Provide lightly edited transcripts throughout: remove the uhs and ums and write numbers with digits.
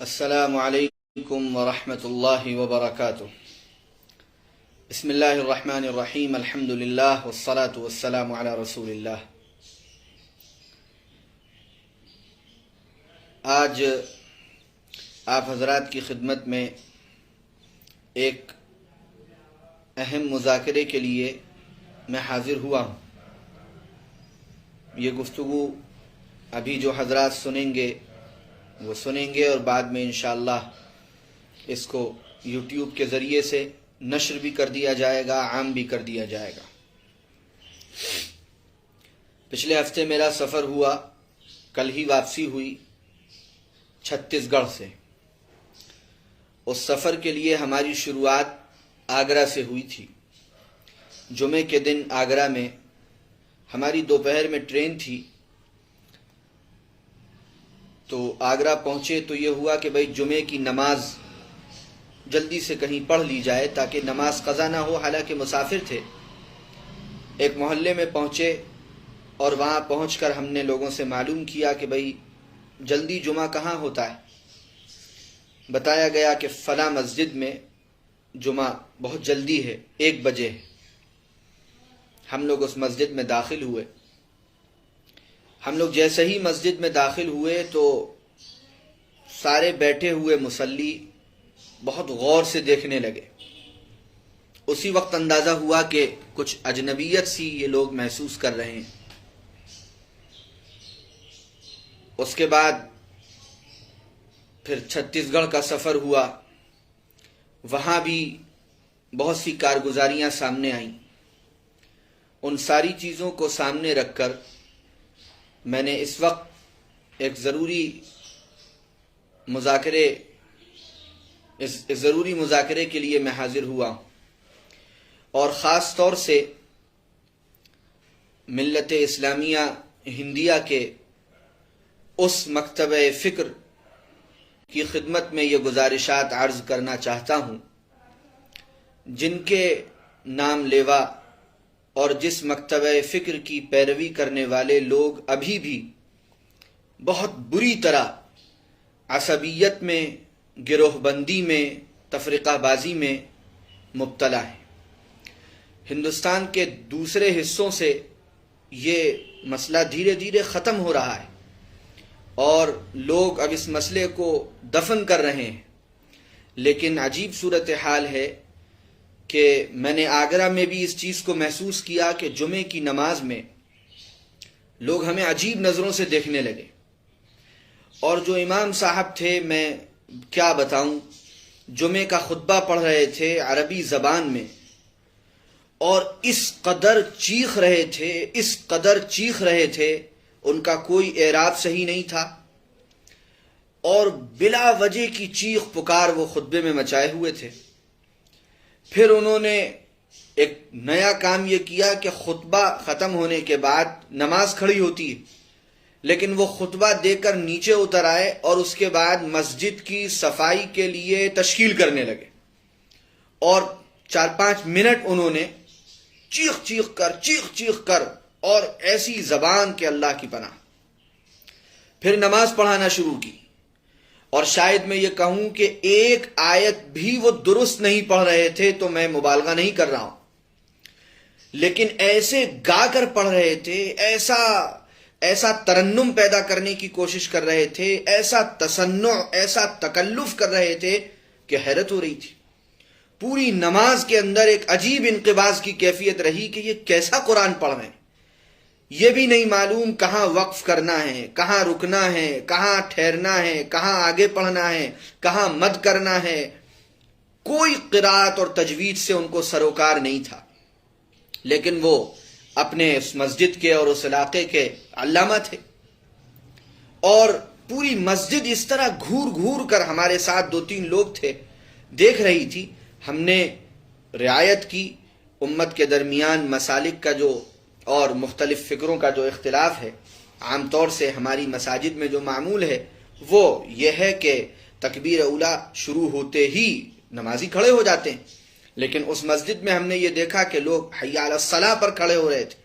السلام علیکم ورحمۃ اللہ وبرکاتہ۔ بسم اللہ الرحمن الرحیم، الحمد للہ والصلاة والسلام علی رسول اللہ۔ آج آپ حضرات کی خدمت میں ایک اہم مذاکرے کے لیے میں حاضر ہوا ہوں۔ یہ گفتگو ابھی جو حضرات سنیں گے وہ سنیں گے، اور بعد میں انشاءاللہ اس کو یوٹیوب کے ذریعے سے نشر بھی کر دیا جائے گا، عام بھی کر دیا جائے گا۔ پچھلے ہفتے میرا سفر ہوا، کل ہی واپسی ہوئی چھتیس گڑھ سے۔ اس سفر کے لیے ہماری شروعات آگرہ سے ہوئی تھی۔ جمعے کے دن آگرہ میں ہماری دوپہر میں ٹرین تھی، تو آگرہ پہنچے تو یہ ہوا کہ بھئی جمعے کی نماز جلدی سے کہیں پڑھ لی جائے تاکہ نماز قضا نہ ہو، حالانکہ مسافر تھے۔ ایک محلے میں پہنچے اور وہاں پہنچ کر ہم نے لوگوں سے معلوم کیا کہ بھئی جلدی جمعہ کہاں ہوتا ہے۔ بتایا گیا کہ فلاں مسجد میں جمعہ بہت جلدی ہے، 1 بجے ہے۔ ہم لوگ اس مسجد میں داخل ہوئے۔ ہم لوگ جیسے ہی مسجد میں داخل ہوئے تو سارے بیٹھے ہوئے مصلی بہت غور سے دیکھنے لگے۔ اسی وقت اندازہ ہوا کہ کچھ اجنبیت سی یہ لوگ محسوس کر رہے ہیں۔ اس کے بعد پھر چھتیس گڑھ کا سفر ہوا، وہاں بھی بہت سی کارگزاریاں سامنے آئیں۔ ان ساری چیزوں کو سامنے رکھ کر میں نے اس وقت ایک ضروری مذاکرے کے لیے میں حاضر ہوا ہوں، اور خاص طور سے ملت اسلامیہ ہندیہ کے اس مکتبہ فکر کی خدمت میں یہ گزارشات عرض کرنا چاہتا ہوں جن کے نام لیوا اور جس مکتبہ فکر کی پیروی کرنے والے لوگ ابھی بھی بہت بری طرح عصبیت میں، گروہ بندی میں، تفرقہ بازی میں مبتلا ہیں۔ ہندوستان کے دوسرے حصوں سے یہ مسئلہ دھیرے دھیرے ختم ہو رہا ہے، اور لوگ اب اس مسئلے کو دفن کر رہے ہیں۔ لیکن عجیب صورتحال ہے کہ میں نے آگرہ میں بھی اس چیز کو محسوس کیا کہ جمعے کی نماز میں لوگ ہمیں عجیب نظروں سے دیکھنے لگے، اور جو امام صاحب تھے، میں کیا بتاؤں، جمعے کا خطبہ پڑھ رہے تھے عربی زبان میں، اور اس قدر چیخ رہے تھے، ان کا کوئی اعراب صحیح نہیں تھا، اور بلا وجہ کی چیخ پکار وہ خطبے میں مچائے ہوئے تھے۔ پھر انہوں نے ایک نیا کام یہ کیا کہ خطبہ ختم ہونے کے بعد نماز کھڑی ہوتی ہے، لیکن وہ خطبہ دے کر نیچے اتر آئے اور اس کے بعد مسجد کی صفائی کے لیے تشکیل کرنے لگے، اور 4-5 منٹ انہوں نے چیخ کر اور ایسی زبان کہ اللہ کی پناہ، پھر نماز پڑھانا شروع کی۔ اور شاید میں یہ کہوں کہ ایک آیت بھی وہ درست نہیں پڑھ رہے تھے تو میں مبالغہ نہیں کر رہا ہوں، لیکن ایسے گا کر پڑھ رہے تھے، ایسا ترنم پیدا کرنے کی کوشش کر رہے تھے، ایسا تصنع، ایسا تکلف کر رہے تھے کہ حیرت ہو رہی تھی۔ پوری نماز کے اندر ایک عجیب انقباض کی کیفیت رہی کہ یہ کیسا قرآن پڑھ رہے ہیں۔ یہ بھی نہیں معلوم کہاں وقف کرنا ہے، کہاں رکنا ہے، کہاں ٹھہرنا ہے، کہاں آگے پڑھنا ہے، کہاں مد کرنا ہے۔ کوئی قرات اور تجوید سے ان کو سروکار نہیں تھا، لیکن وہ اپنے اس مسجد کے اور اس علاقے کے علامہ تھے، اور پوری مسجد اس طرح گھور کر، ہمارے ساتھ 2-3 لوگ تھے، دیکھ رہی تھی۔ ہم نے رعایت کی، امت کے درمیان مسالک کا جو اور مختلف فکروں کا جو اختلاف ہے، عام طور سے ہماری مساجد میں جو معمول ہے وہ یہ ہے کہ تکبیر اولیٰ شروع ہوتے ہی نمازی کھڑے ہو جاتے ہیں، لیکن اس مسجد میں ہم نے یہ دیکھا کہ لوگ حی علی الصلاۃ پر کھڑے ہو رہے تھے،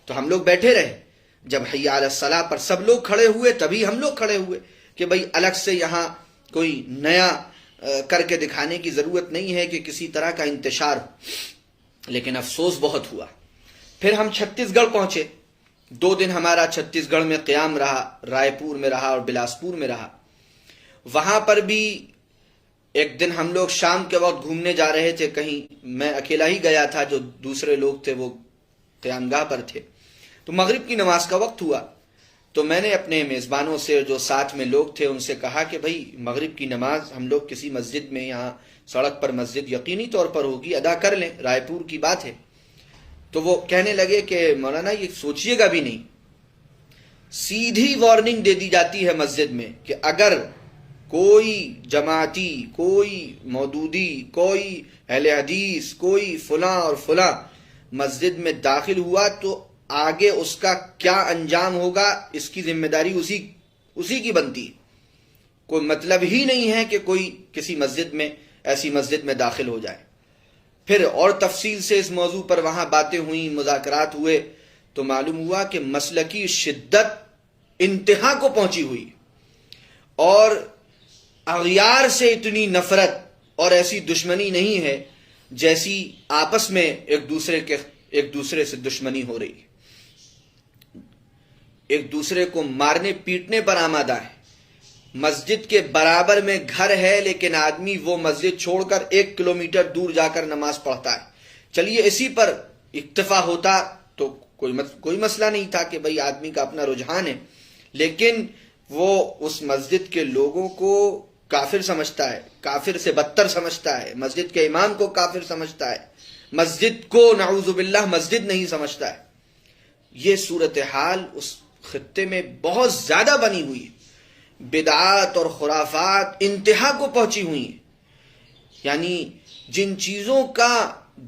تو ہم لوگ بیٹھے رہے۔ جب حی علی الصلاۃ پر سب لوگ کھڑے ہوئے تبھی ہم لوگ کھڑے ہوئے کہ بھئی الگ سے یہاں کوئی نیا کر کے دکھانے کی ضرورت نہیں ہے کہ کسی طرح کا انتشار ہو، لیکن افسوس بہت ہوا۔ پھر ہم چھتیس گڑھ پہنچے، 2 دن ہمارا چھتیس گڑھ میں قیام رہا، رائے پور میں رہا اور بلاسپور میں رہا۔ وہاں پر بھی ایک دن ہم لوگ شام کے وقت گھومنے جا رہے تھے کہیں، میں اکیلا ہی گیا تھا، جو دوسرے لوگ تھے وہ قیام گاہ پر تھے۔ تو مغرب کی نماز کا وقت ہوا، تو میں نے اپنے میزبانوں سے جو ساتھ میں لوگ تھے ان سے کہا کہ بھائی مغرب کی نماز ہم لوگ کسی مسجد میں، یہاں سڑک پر مسجد یقینی طور پر ہوگی، ادا کر لیں، رائے پور کی بات ہے۔ تو وہ کہنے لگے کہ مولانا یہ سوچئے گا بھی نہیں، سیدھی وارننگ دے دی جاتی ہے مسجد میں کہ اگر کوئی جماعتی، کوئی مودودی، کوئی اہل حدیث، کوئی فلاں اور فلاں مسجد میں داخل ہوا تو آگے اس کا کیا انجام ہوگا اس کی ذمہ داری اسی کی بنتی ہے۔ کوئی مطلب ہی نہیں ہے کہ کوئی کسی مسجد میں، ایسی مسجد میں داخل ہو جائے۔ پھر اور تفصیل سے اس موضوع پر وہاں باتیں ہوئیں، مذاکرات ہوئے، تو معلوم ہوا کہ مسلکی شدت انتہا کو پہنچی ہوئی، اور اغیار سے اتنی نفرت اور ایسی دشمنی نہیں ہے جیسی آپس میں ایک دوسرے سے دشمنی ہو رہی ہے، ایک دوسرے کو مارنے پیٹنے پر آمادہ ہے۔ مسجد کے برابر میں گھر ہے لیکن آدمی وہ مسجد چھوڑ کر 1 کلومیٹر دور جا کر نماز پڑھتا ہے۔ چلیے اسی پر اکتفا ہوتا تو کوئی مسئلہ نہیں تھا کہ بھئی آدمی کا اپنا رجحان ہے، لیکن وہ اس مسجد کے لوگوں کو کافر سمجھتا ہے، کافر سے بدتر سمجھتا ہے، مسجد کے امام کو کافر سمجھتا ہے، مسجد کو نعوذ باللہ مسجد نہیں سمجھتا ہے۔ یہ صورتحال اس خطے میں بہت زیادہ بنی ہوئی ہے، بدعات اور خرافات انتہا کو پہنچی ہوئی ہیں، یعنی جن چیزوں کا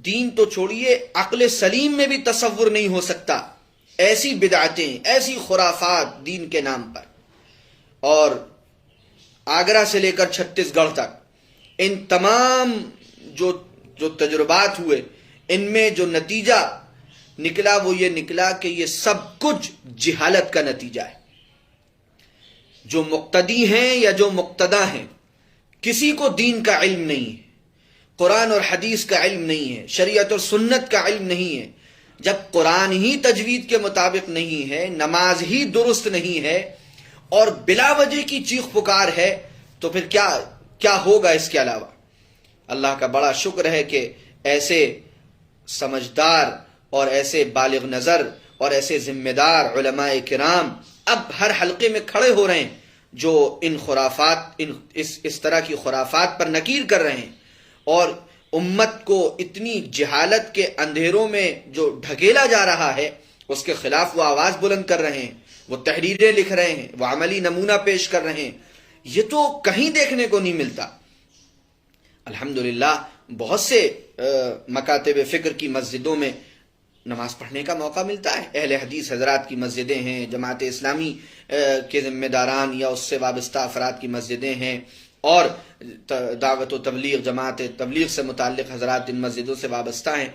دین تو چھوڑیے عقل سلیم میں بھی تصور نہیں ہو سکتا، ایسی بدعتیں، ایسی خرافات دین کے نام پر۔ اور آگرہ سے لے کر چھتیس گڑھ تک ان تمام جو تجربات ہوئے، ان میں جو نتیجہ نکلا وہ یہ نکلا کہ یہ سب کچھ جہالت کا نتیجہ ہے۔ جو مقتدی ہیں یا جو مقتدی ہیں، کسی کو دین کا علم نہیں ہے، قرآن اور حدیث کا علم نہیں ہے، شریعت اور سنت کا علم نہیں ہے۔ جب قرآن ہی تجوید کے مطابق نہیں ہے، نماز ہی درست نہیں ہے، اور بلا وجہ کی چیخ پکار ہے، تو پھر کیا ہوگا اس کے علاوہ؟ اللہ کا بڑا شکر ہے کہ ایسے سمجھدار اور ایسے بالغ نظر اور ایسے ذمہ دار علماء کرام اب ہر حلقے میں کھڑے ہو رہے ہیں جو ان خرافات، اس طرح کی خرافات پر نکیر کر رہے ہیں، اور امت کو اتنی جہالت کے اندھیروں میں جو ڈھکیلا جا رہا ہے اس کے خلاف وہ آواز بلند کر رہے ہیں، وہ تحریریں لکھ رہے ہیں، وہ عملی نمونہ پیش کر رہے ہیں۔ یہ تو کہیں دیکھنے کو نہیں ملتا۔ الحمدللہ بہت سے مکاتب فکر کی مسجدوں میں نماز پڑھنے کا موقع ملتا ہے، اہل حدیث حضرات کی مسجدیں ہیں، جماعت اسلامی کے ذمہ داران یا اس سے وابستہ افراد کی مسجدیں ہیں، اور دعوت و تبلیغ، جماعت تبلیغ سے متعلق حضرات ان مسجدوں سے وابستہ ہیں۔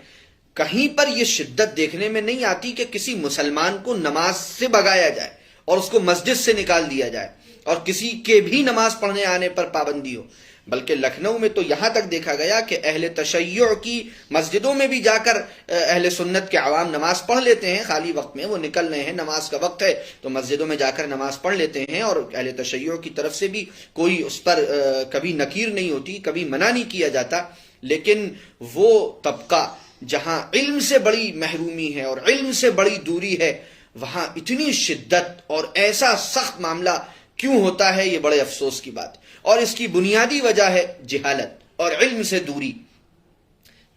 کہیں پر یہ شدت دیکھنے میں نہیں آتی کہ کسی مسلمان کو نماز سے بھگایا جائے اور اس کو مسجد سے نکال دیا جائے اور کسی کے بھی نماز پڑھنے آنے پر پابندی ہو۔ بلکہ لکھنؤ میں تو یہاں تک دیکھا گیا کہ اہل تشیع کی مسجدوں میں بھی جا کر اہل سنت کے عوام نماز پڑھ لیتے ہیں، خالی وقت میں وہ نکل رہے ہیں، نماز کا وقت ہے تو مسجدوں میں جا کر نماز پڑھ لیتے ہیں، اور اہل تشیع کی طرف سے بھی کوئی اس پر کبھی نکیر نہیں ہوتی، کبھی منع نہیں کیا جاتا۔ لیکن وہ طبقہ جہاں علم سے بڑی محرومی ہے اور علم سے بڑی دوری ہے، وہاں اتنی شدت اور ایسا سخت معاملہ کیوں ہوتا ہے؟ یہ بڑے افسوس کی بات ہے، اور اس کی بنیادی وجہ ہے جہالت اور علم سے دوری۔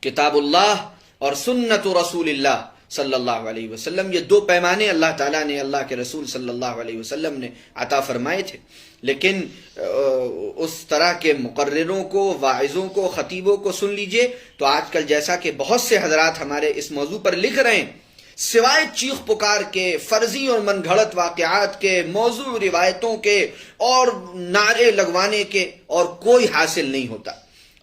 کتاب اللہ اور سنت رسول اللہ صلی اللہ علیہ وسلم، یہ 2 پیمانے اللہ تعالیٰ نے، اللہ کے رسول صلی اللہ علیہ وسلم نے عطا فرمائے تھے، لیکن اس طرح کے مقرروں کو، واعظوں کو، خطیبوں کو سن لیجئے تو آج کل جیسا کہ بہت سے حضرات ہمارے اس موضوع پر لکھ رہے ہیں، سوائے چیخ پکار کے، فرضی اور من گھڑت واقعات کے، موضوع روایتوں کے اور نعرے لگوانے کے اور کوئی حاصل نہیں ہوتا۔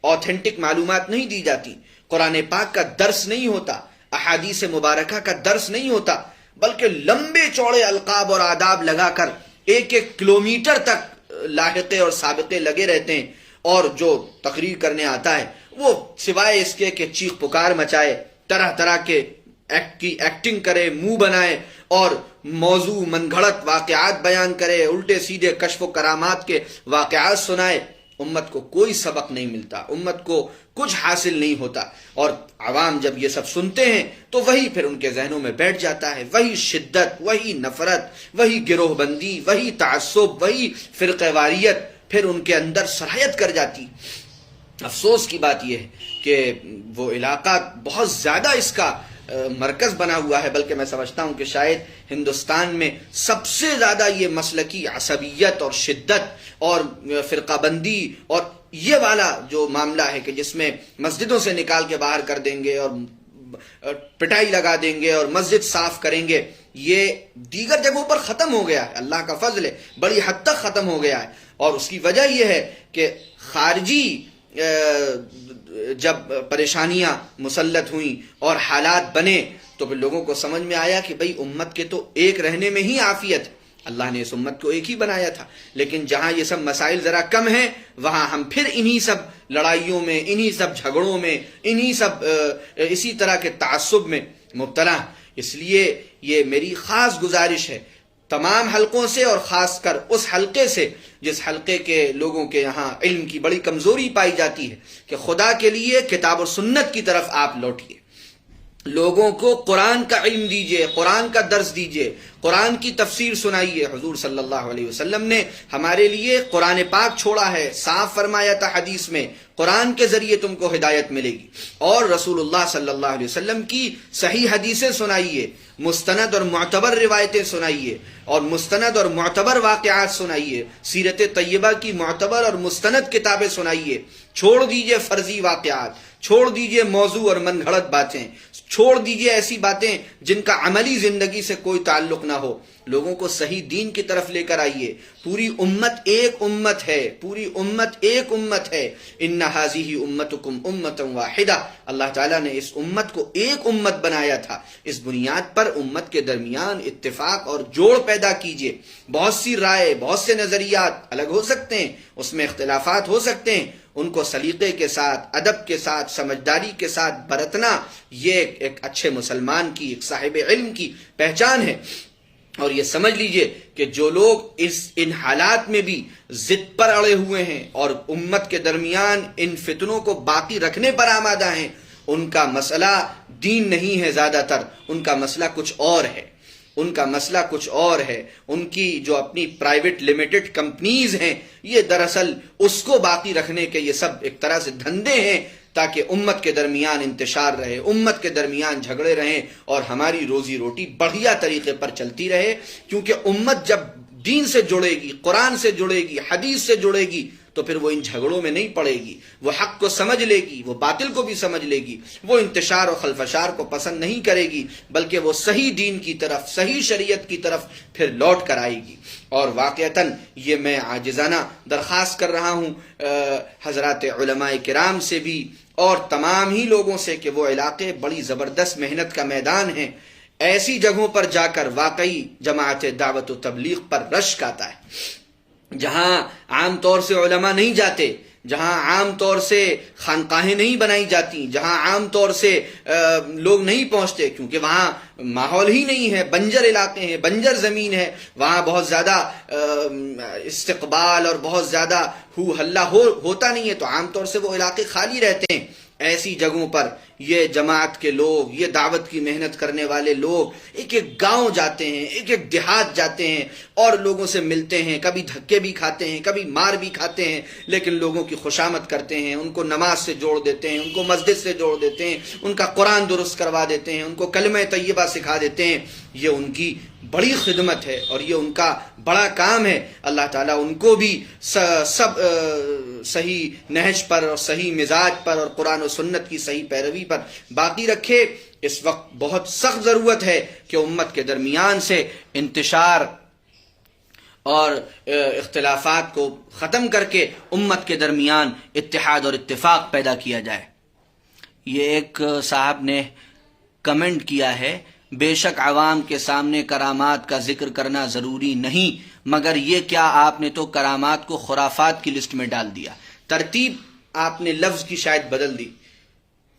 اوتھینٹک معلومات نہیں دی جاتی، قرآن پاک کا درس نہیں ہوتا، احادیث مبارکہ کا درس نہیں ہوتا، بلکہ لمبے چوڑے القاب اور آداب لگا کر 1 کلومیٹر تک لاحقے اور سابقے لگے رہتے ہیں، اور جو تقریر کرنے آتا ہے وہ سوائے اس کے کہ چیخ پکار مچائے، طرح طرح کے ایکٹنگ کرے، منہ بنائے اور موضوع من گھڑت واقعات بیان کرے، الٹے سیدھے کشف و کرامات کے واقعات سنائے، امت کو کوئی سبق نہیں ملتا، امت کو کچھ حاصل نہیں ہوتا۔ اور عوام جب یہ سب سنتے ہیں تو وہی پھر ان کے ذہنوں میں بیٹھ جاتا ہے، وہی شدت، وہی نفرت، وہی گروہ بندی، وہی تعصب، وہی فرقہ واریت پھر ان کے اندر سرایت کر جاتی۔ افسوس کی بات یہ ہے کہ وہ علاقہ بہت زیادہ اس کا مرکز بنا ہوا ہے، بلکہ میں سمجھتا ہوں کہ شاید ہندوستان میں سب سے زیادہ یہ مسلکی عصبیت اور شدت اور فرقہ بندی اور یہ والا جو معاملہ ہے کہ جس میں مسجدوں سے نکال کے باہر کر دیں گے اور پٹائی لگا دیں گے اور مسجد صاف کریں گے، یہ دیگر جگہوں پر ختم ہو گیا ہے، اللہ کا فضل ہے، بڑی حد تک ختم ہو گیا ہے۔ اور اس کی وجہ یہ ہے کہ خارجی جب پریشانیاں مسلط ہوئیں اور حالات بنے تو پھر لوگوں کو سمجھ میں آیا کہ بھئی امت کے تو ایک رہنے میں ہی عافیت ہے، اللہ نے اس امت کو ایک ہی بنایا تھا، لیکن جہاں یہ سب مسائل ذرا کم ہیں وہاں ہم پھر انہی سب لڑائیوں میں، انہی سب جھگڑوں میں، انہی سب اسی طرح کے تعصب میں مبتلا۔ اس لیے یہ میری خاص گزارش ہے تمام حلقوں سے، اور خاص کر اس حلقے سے جس حلقے کے لوگوں کے یہاں علم کی بڑی کمزوری پائی جاتی ہے، کہ خدا کے لیے کتاب و سنت کی طرف آپ لوٹیے، لوگوں کو قرآن کا علم دیجئے، قرآن کا درس دیجئے، قرآن کی تفسیر سنائیے۔ حضور صلی اللہ علیہ وسلم نے ہمارے لیے قرآن پاک چھوڑا ہے، صاف فرمایا تھا حدیث میں قرآن کے ذریعے تم کو ہدایت ملے گی، اور رسول اللہ صلی اللہ علیہ وسلم کی صحیح حدیثیں سنائیے، مستند اور معتبر روایتیں سنائیے، اور مستند اور معتبر واقعات سنائیے، سیرت طیبہ کی معتبر اور مستند کتابیں سنائیے، چھوڑ دیجئے فرضی واقعات، چھوڑ دیجئے موضوع اور من گھڑت باتیں، چھوڑ دیجئے ایسی باتیں جن کا عملی زندگی سے کوئی تعلق نہ ہو، لوگوں کو صحیح دین کی طرف لے کر آئیے۔ پوری امت ایک امت ہے، پوری امت ایک امت ہے، ان ھذہ امتکم امۃ واحدہ، اللہ تعالیٰ نے اس امت کو ایک امت بنایا تھا، اس بنیاد پر امت کے درمیان اتفاق اور جوڑ پیدا کیجئے۔ بہت سی رائے، بہت سے نظریات الگ ہو سکتے ہیں، اس میں اختلافات ہو سکتے ہیں، ان کو سلیقے کے ساتھ، ادب کے ساتھ، سمجھداری کے ساتھ برتنا یہ ایک اچھے مسلمان کی، ایک صاحب علم کی پہچان ہے۔ اور یہ سمجھ لیجئے کہ جو لوگ ان حالات میں بھی ضد پر اڑے ہوئے ہیں اور امت کے درمیان ان فتنوں کو باقی رکھنے پر آمادہ ہیں، ان کا مسئلہ دین نہیں ہے، زیادہ تر ان کا مسئلہ کچھ اور ہے، ان کا مسئلہ کچھ اور ہے۔ ان کی جو اپنی پرائیویٹ لمیٹڈ کمپنیز ہیں، یہ دراصل اس کو باقی رکھنے کے یہ سب ایک طرح سے دھندے ہیں تاکہ امت کے درمیان انتشار رہے، امت کے درمیان جھگڑے رہیں اور ہماری روزی روٹی بڑھیا طریقے پر چلتی رہے۔ کیونکہ امت جب دین سے جڑے گی، قرآن سے جڑے گی، حدیث سے جڑے گی، تو پھر وہ ان جھگڑوں میں نہیں پڑے گی، وہ حق کو سمجھ لے گی، وہ باطل کو بھی سمجھ لے گی، وہ انتشار اور خلفشار کو پسند نہیں کرے گی، بلکہ وہ صحیح دین کی طرف، صحیح شریعت کی طرف پھر لوٹ کر آئے گی۔ اور واقعتاً یہ میں عاجزانہ درخواست کر رہا ہوں حضرات علماء کرام سے بھی اور تمام ہی لوگوں سے کہ وہ علاقے بڑی زبردست محنت کا میدان ہیں، ایسی جگہوں پر جا کر واقعی جماعت دعوت و تبلیغ پر رشک آتا ہے، جہاں عام طور سے علماء نہیں جاتے، جہاں عام طور سے خانقاہیں نہیں بنائی جاتی، جہاں عام طور سے لوگ نہیں پہنچتے، کیونکہ وہاں ماحول ہی نہیں ہے، بنجر علاقے ہیں، بنجر زمین ہے، وہاں بہت زیادہ استقبال اور بہت زیادہ ہو ہلہ ہوتا نہیں ہے، تو عام طور سے وہ علاقے خالی رہتے ہیں۔ ایسی جگہوں پر یہ جماعت کے لوگ، یہ دعوت کی محنت کرنے والے لوگ ایک ایک گاؤں جاتے ہیں، ایک ایک دیہات جاتے ہیں اور لوگوں سے ملتے ہیں، کبھی دھکے بھی کھاتے ہیں، کبھی مار بھی کھاتے ہیں، لیکن لوگوں کی خوشامد کرتے ہیں، ان کو نماز سے جوڑ دیتے ہیں، ان کو مسجد سے جوڑ دیتے ہیں، ان کا قرآن درست کروا دیتے ہیں، ان کو کلمہ طیبہ سکھا دیتے ہیں۔ یہ ان کی بڑی خدمت ہے اور یہ ان کا بڑا کام ہے۔ اللہ تعالیٰ ان کو بھی سب صحیح نہج پر اور صحیح مزاج پر اور قرآن و سنت کی صحیح پیروی پر باقی رکھے۔ اس وقت بہت سخت ضرورت ہے کہ امت کے درمیان سے انتشار اور اختلافات کو ختم کر کے امت کے درمیان اتحاد اور اتفاق پیدا کیا جائے۔ یہ ایک صاحب نے کمنٹ کیا ہے، بے شک عوام کے سامنے کرامات کا ذکر کرنا ضروری نہیں، مگر یہ کیا آپ نے تو کرامات کو خرافات کی لسٹ میں ڈال دیا۔ ترتیب آپ نے لفظ کی شاید بدل دی۔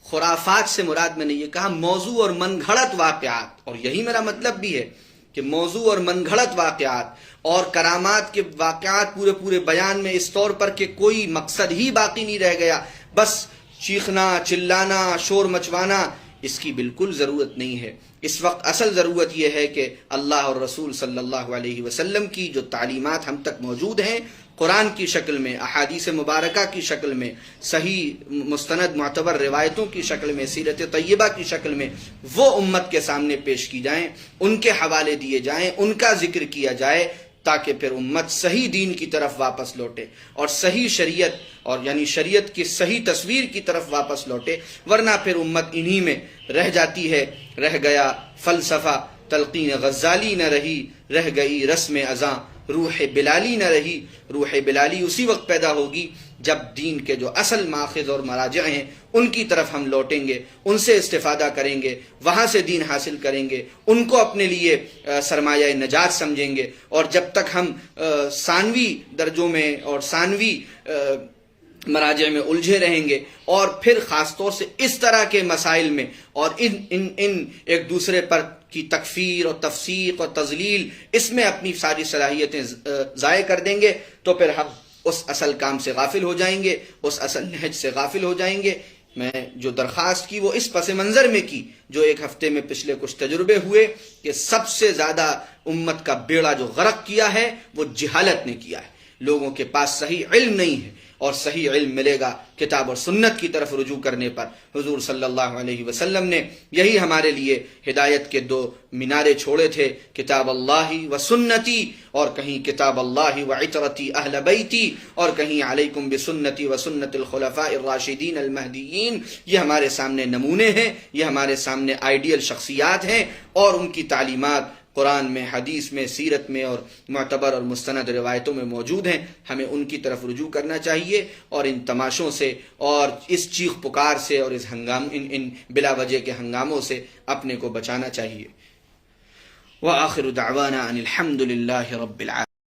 خرافات سے مراد میں نے یہ کہا موضوع اور من گھڑت واقعات، اور یہی میرا مطلب بھی ہے کہ موضوع اور من گھڑت واقعات اور کرامات کے واقعات پورے بیان میں اس طور پر کہ کوئی مقصد ہی باقی نہیں رہ گیا، بس چیخنا چلانا شور مچوانا، اس کی بالکل ضرورت نہیں ہے۔ اس وقت اصل ضرورت یہ ہے کہ اللہ اور رسول صلی اللہ علیہ وسلم کی جو تعلیمات ہم تک موجود ہیں، قرآن کی شکل میں، احادیث مبارکہ کی شکل میں، صحیح مستند معتبر روایتوں کی شکل میں، سیرت طیبہ کی شکل میں، وہ امت کے سامنے پیش کی جائیں، ان کے حوالے دیے جائیں، ان کا ذکر کیا جائے، تاکہ پھر امت صحیح دین کی طرف واپس لوٹے اور صحیح شریعت اور یعنی شریعت کی صحیح تصویر کی طرف واپس لوٹے، ورنہ پھر امت انہی میں رہ جاتی ہے۔ رہ گیا فلسفہ، تلقین غزالی نہ رہی، رہ گئی رسم ازاں، روح بلالی نہ رہی۔ روح بلالی اسی وقت پیدا ہوگی جب دین کے جو اصل ماخذ اور مراجع ہیں ان کی طرف ہم لوٹیں گے، ان سے استفادہ کریں گے، وہاں سے دین حاصل کریں گے، ان کو اپنے لیے سرمایہ نجات سمجھیں گے۔ اور جب تک ہم ثانوی درجوں میں اور ثانوی مراجع میں الجھے رہیں گے اور پھر خاص طور سے اس طرح کے مسائل میں اور ان ایک دوسرے پر کی تکفیر اور تفسیق اور تضلیل، اس میں اپنی ساری صلاحیتیں ضائع کر دیں گے، تو پھر ہم اس اصل کام سے غافل ہو جائیں گے، اس اصل نہج سے غافل ہو جائیں گے۔ میں جو درخواست کی وہ اس پس منظر میں کی جو ایک ہفتے میں پچھلے کچھ تجربے ہوئے کہ سب سے زیادہ امت کا بیڑا جو غرق کیا ہے وہ جہالت نے کیا ہے۔ لوگوں کے پاس صحیح علم نہیں ہے، اور صحیح علم ملے گا کتاب اور سنت کی طرف رجوع کرنے پر۔ حضور صلی اللہ علیہ وسلم نے یہی ہمارے لیے ہدایت کے دو مینارے چھوڑے تھے، کتاب اللہ و سنتی، اور کہیں کتاب اللہ و عطرتی اہل بیتی، اور کہیں علیکم بسنتی و سنت الخلفاء الراشدین المہدیین۔ یہ ہمارے سامنے نمونے ہیں، یہ ہمارے سامنے آئیڈیل شخصیات ہیں، اور ان کی تعلیمات قرآن میں، حدیث میں، سیرت میں اور معتبر اور مستند روایتوں میں موجود ہیں۔ ہمیں ان کی طرف رجوع کرنا چاہیے اور ان تماشوں سے اور اس چیخ پکار سے اور ان بلا وجہ کے ہنگاموں سے اپنے کو بچانا چاہیے۔ وآخر دعوانا ان الحمد للہ رب العالمین۔